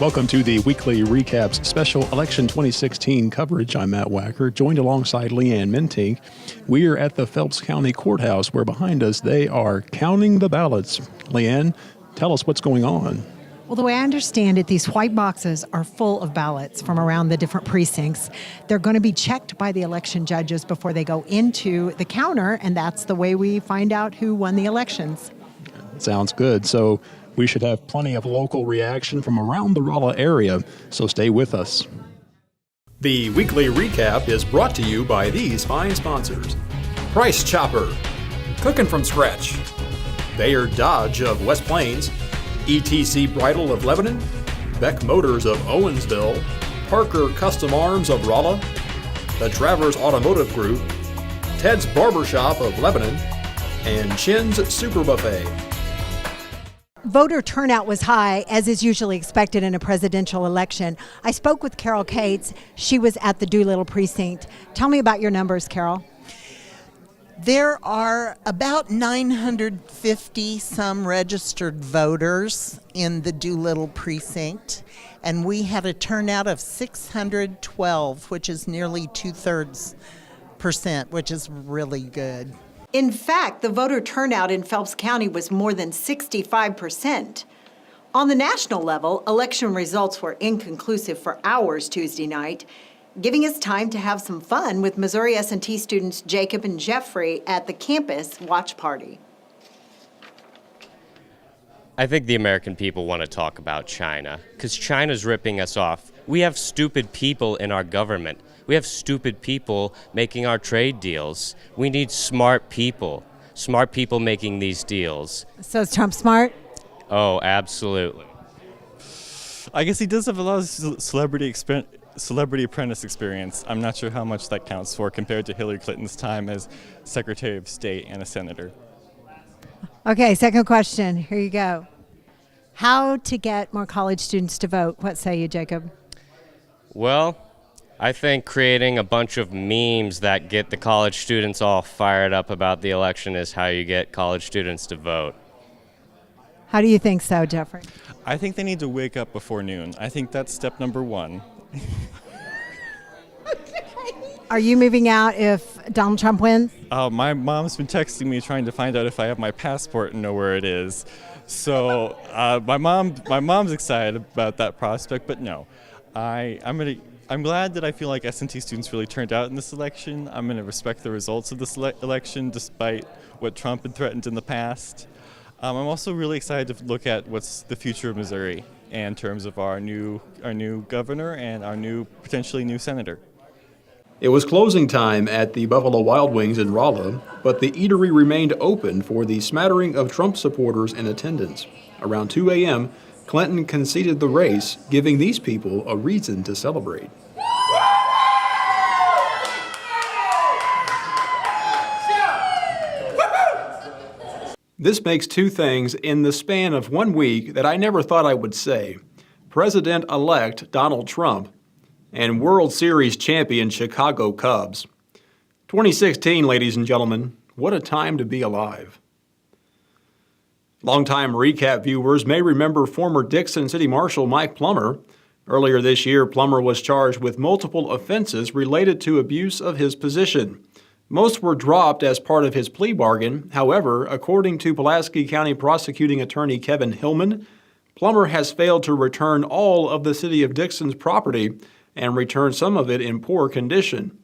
Welcome to the Weekly Recaps Special Election 2016 coverage. I'm Matt Wacker, joined alongside Leanne Mentink. We are at the Phelps County Courthouse, where behind us they are counting the ballots. Leanne, tell us what's going on. Well, the way I understand it, these white boxes are full of ballots from around the different precincts. They're going to be checked by the election judges before they go into the counter, and that's the way we find out who won the elections. Sounds good. So we should have plenty of local reaction from around the Rolla area, so stay with us. The Weekly Recap is brought to you by these fine sponsors. Price Chopper, cooking from scratch. Bayer Dodge of West Plains, ETC Bridal of Lebanon, Beck Motors of Owensville, Parker Custom Arms of Rolla, the Travers Automotive Group, Ted's Barbershop of Lebanon, and Chin's Super Buffet. Voter turnout was high, as is usually expected in a presidential election. I spoke with Carol Cates. She was at the Doolittle precinct. Tell me about your numbers, Carol. There are about 950 some registered voters in the Doolittle precinct, and we had a turnout of 612, which is nearly 2/3%, which is really good. In fact, the voter turnout in Phelps County was more than 65%. On the national level, election results were inconclusive for hours Tuesday night, giving us time to have some fun with Missouri S&T students Jacob and Jeffrey at the campus watch party. I think the American people want to talk about China, because China's ripping us off. We have stupid people in our government. We have stupid people making our trade deals. We need smart people making these deals. So is Trump smart? Oh, absolutely. I guess he does have a lot of celebrity apprentice experience. I'm not sure how much that counts for compared to Hillary Clinton's time as Secretary of State and a senator. Okay, second question. Here you go. How to get more college students to vote? What say you, Jacob? Well, I think creating a bunch of memes that get the college students all fired up about the election is how you get college students to vote. How do you think so, Jeffrey? I think they need to wake up before noon. I think that's step number one. Are you moving out if Donald Trump wins? My mom's been texting me trying to find out if I have my passport and know where it is. So my mom's excited about that prospect, but no. I'm glad that I feel like S&T students really turned out in this election. I'm going to respect the results of this election despite what Trump had threatened in the past. I'm also really excited to look at what's the future of Missouri in terms of our new governor and our potentially new senator. It was closing time at the Buffalo Wild Wings in Rolla, but the eatery remained open for the smattering of Trump supporters in attendance. Around 2 a.m., Clinton conceded the race, giving these people a reason to celebrate. This makes two things in the span of 1 week that I never thought I would say. President-elect Donald Trump and World Series champion Chicago Cubs. 2016, ladies and gentlemen, what a time to be alive. Longtime recap viewers may remember former Dixon City Marshal Mike Plumber. Earlier this year, Plumber was charged with multiple offenses related to abuse of his position. Most were dropped as part of his plea bargain. However, according to Pulaski County Prosecuting Attorney Kevin Hillman, Plumber has failed to return all of the City of Dixon's property and returned some of it in poor condition.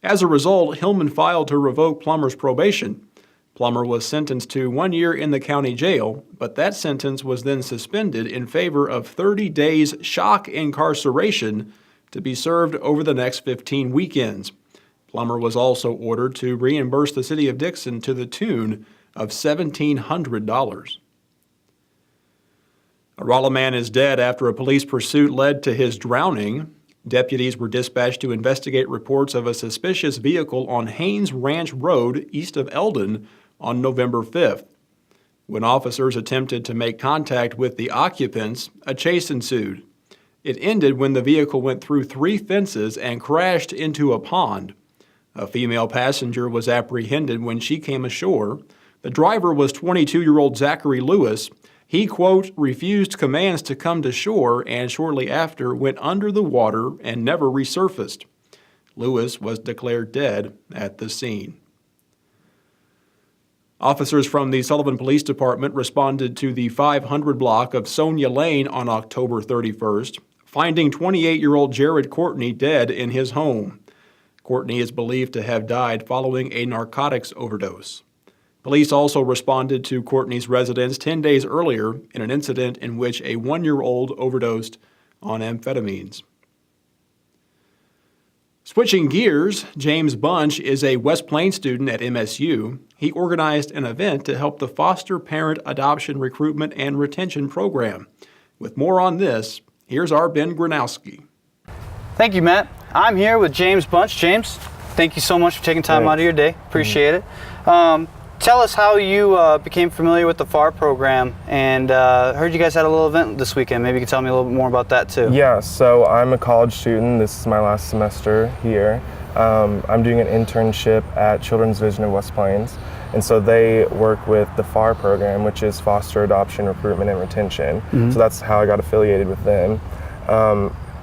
As a result, Hillman filed to revoke Plumber's probation. Plumber was sentenced to 1 year in the county jail, but that sentence was then suspended in favor of 30 days shock incarceration to be served over the next 15 weekends. Plumber was also ordered to reimburse the City of Dixon to the tune of $1,700. A Rolla man is dead after a police pursuit led to his drowning. Deputies were dispatched to investigate reports of a suspicious vehicle on Haynes Ranch Road east of Eldon on November 5th. When officers attempted to make contact with the occupants, a chase ensued. It ended when the vehicle went through 3 fences and crashed into a pond. A female passenger was apprehended when she came ashore. The driver was 22-year-old Zachary Lewis. He, quote, refused commands to come to shore and shortly after went under the water and never resurfaced. Lewis was declared dead at the scene. Officers from the Sullivan Police Department responded to the 500 block of Sonia Lane on October 31st, finding 28-year-old Jared Courtney dead in his home. Courtney is believed to have died following a narcotics overdose. Police also responded to Courtney's residence 10 days earlier in an incident in which a 1-year-old overdosed on amphetamines. Switching gears, James Bunch is a West Plains student at MSU. He organized an event to help the foster parent adoption recruitment and retention program. With more on this, here's our Ben Gronowski. Thank you, Matt. I'm here with James Bunch. James, thank you so much for taking time out of your day. Appreciate it. Tell us how you became familiar with the FAR program, and heard you guys had a little event this weekend. Maybe you could tell me a little bit more about that too. Yeah, so I'm a college student. This is my last semester here. I'm doing an internship at Children's Vision of West Plains, and so they work with the FAR program, which is Foster Adoption Recruitment and Retention. So that's how I got affiliated with them.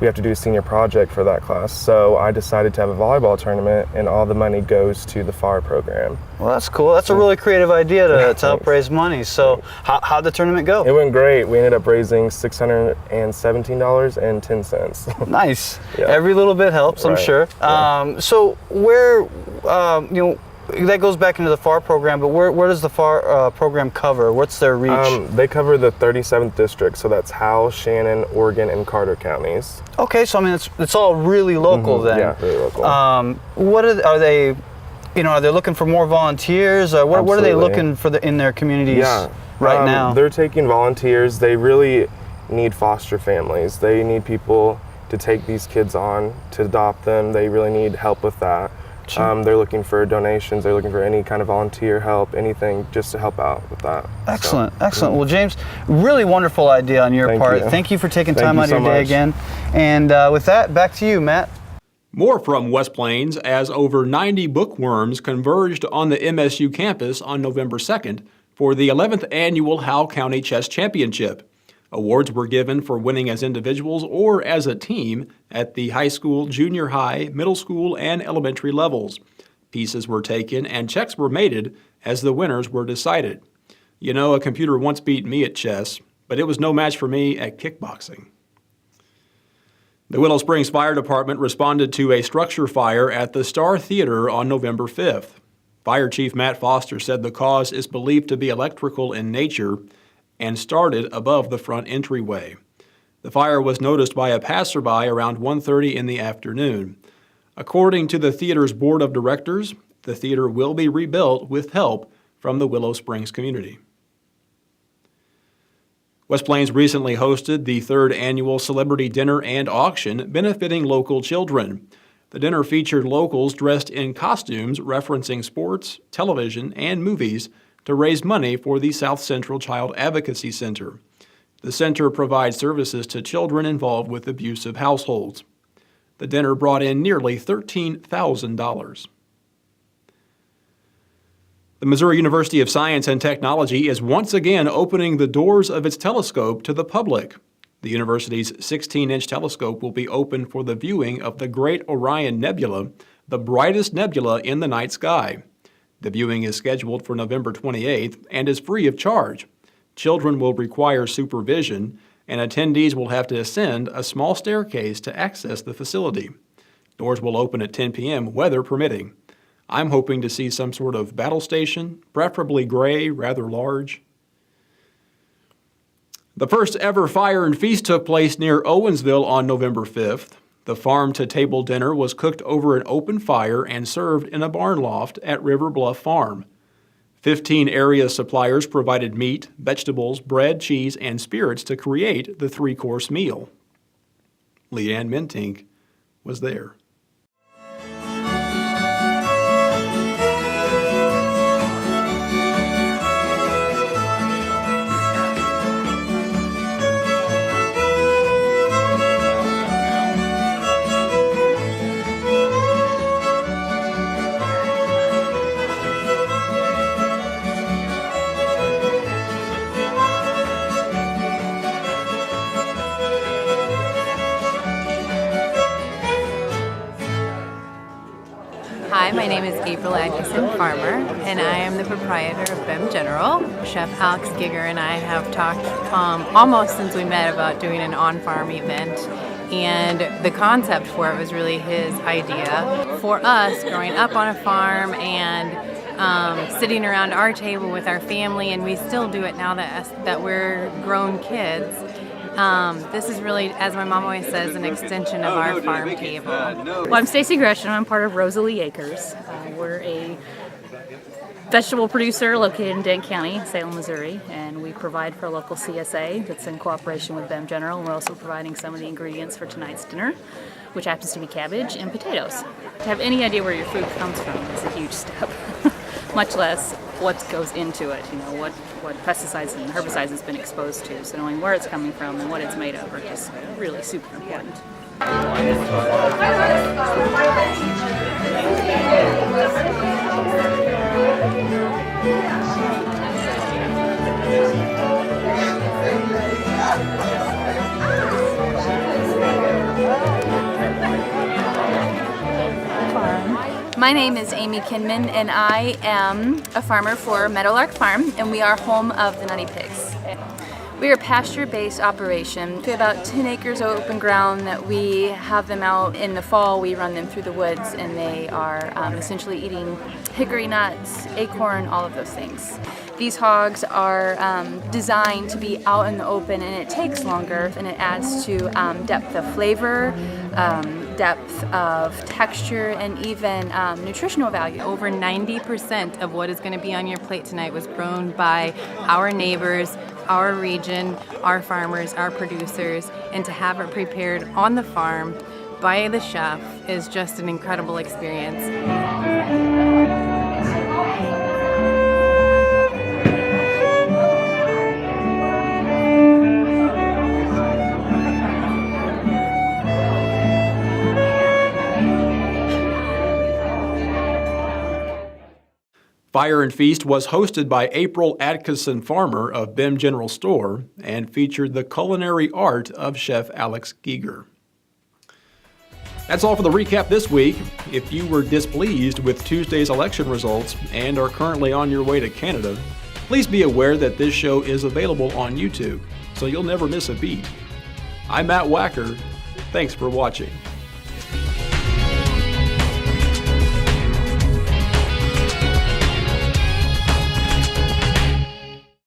We have to do a senior project for that class, so I decided to have a volleyball tournament, and all the money goes to the FAR program. Well, that's cool. That's a really creative idea to help raise money. So how'd the tournament go? It went great. We ended up raising $617.10. Nice. Yeah. Every little bit helps, I'm Right. sure. Yeah. So where, that goes back into the FAR program, but where does the FAR program cover? What's their reach? They cover the 37th district, so that's Howell, Shannon, Oregon, and Carter counties. Okay, so I mean it's all really local then. Yeah, really local. What are they? Are they looking for more volunteers? What are they Absolutely. looking for in their communities right right now? They're taking volunteers. They really need foster families. They need people to take these kids on, to adopt them. They really need help with that. They're looking for donations. They're looking for any kind of volunteer help, anything just to help out with that. Excellent, excellent. Well, James, really wonderful idea on your part. Thank you for taking time out of your day again. And with that, back to you, Matt. More from West Plains as over 90 bookworms converged on the MSU campus on November 2nd for the 11th annual Howell County Chess Championship. Awards were given for winning as individuals or as a team at the high school, junior high, middle school, and elementary levels. Pieces were taken and checks were mated as the winners were decided. You know, a computer once beat me at chess, but it was no match for me at kickboxing. The Willow Springs Fire Department responded to a structure fire at the Star Theater on November 5th. Fire Chief Matt Foster said the cause is believed to be electrical in nature and started above the front entryway. The fire was noticed by a passerby around 1:30 in the afternoon. According to the theater's board of directors, the theater will be rebuilt with help from the Willow Springs community. West Plains recently hosted the 3rd annual Celebrity Dinner and Auction benefiting local children. The dinner featured locals dressed in costumes referencing sports, television, and movies to raise money for the South Central Child Advocacy Center. The center provides services to children involved with abusive households. The dinner brought in nearly $13,000. The Missouri University of Science and Technology is once again opening the doors of its telescope to the public. The university's 16-inch telescope will be open for the viewing of the Great Orion Nebula, the brightest nebula in the night sky. The viewing is scheduled for November 28th and is free of charge. Children will require supervision, and attendees will have to ascend a small staircase to access the facility. Doors will open at 10 p.m., weather permitting. I'm hoping to see some sort of battle station, preferably gray, rather large. The first ever fire and feast took place near Owensville on November 5th. The farm-to-table dinner was cooked over an open fire and served in a barn loft at River Bluff Farm. 15 area suppliers provided meat, vegetables, bread, cheese, and spirits to create the 3-course meal. Leanne Mentink was there. My name is April Atkinson Farmer, and I am the proprietor of BEM General. Chef Alex Giger and I have talked almost since we met about doing an on-farm event, and the concept for it was really his idea. For us, growing up on a farm and sitting around our table with our family, and we still do it now that we're grown kids. This is really, as my mom always says, an extension of our farm table. Well, I'm Stacy Gresham. I'm part of Rosalie Acres. We're a vegetable producer located in Dent County, Salem, Missouri, and we provide for a local CSA that's in cooperation with BEM General. We're also providing some of the ingredients for tonight's dinner, which happens to be cabbage and potatoes. To have any idea where your food comes from is a huge step, much less what goes into it, what pesticides and herbicides it's been exposed to. So knowing where it's coming from and what it's made of are just really super important. My name is Amy Kinman, and I am a farmer for Meadowlark Farm, and we are home of the Nutty Pigs. We are a pasture-based operation. We have about 10 acres of open ground that we have them out. In the fall, we run them through the woods, and they are essentially eating hickory nuts, acorn, all of those things. These hogs are designed to be out in the open, and it takes longer, and it adds to depth of flavor, depth of texture, and even nutritional value. Over 90% of what is going to be on your plate tonight was grown by our neighbors, our region, our farmers, our producers, and to have it prepared on the farm by the chef is just an incredible experience. Fire and Feast was hosted by April Atkinson Farmer of BEM General Store and featured the culinary art of Chef Alex Giger. That's all for the recap this week. If you were displeased with Tuesday's election results and are currently on your way to Canada, please be aware that this show is available on YouTube, so you'll never miss a beat. I'm Matt Wacker. Thanks for watching.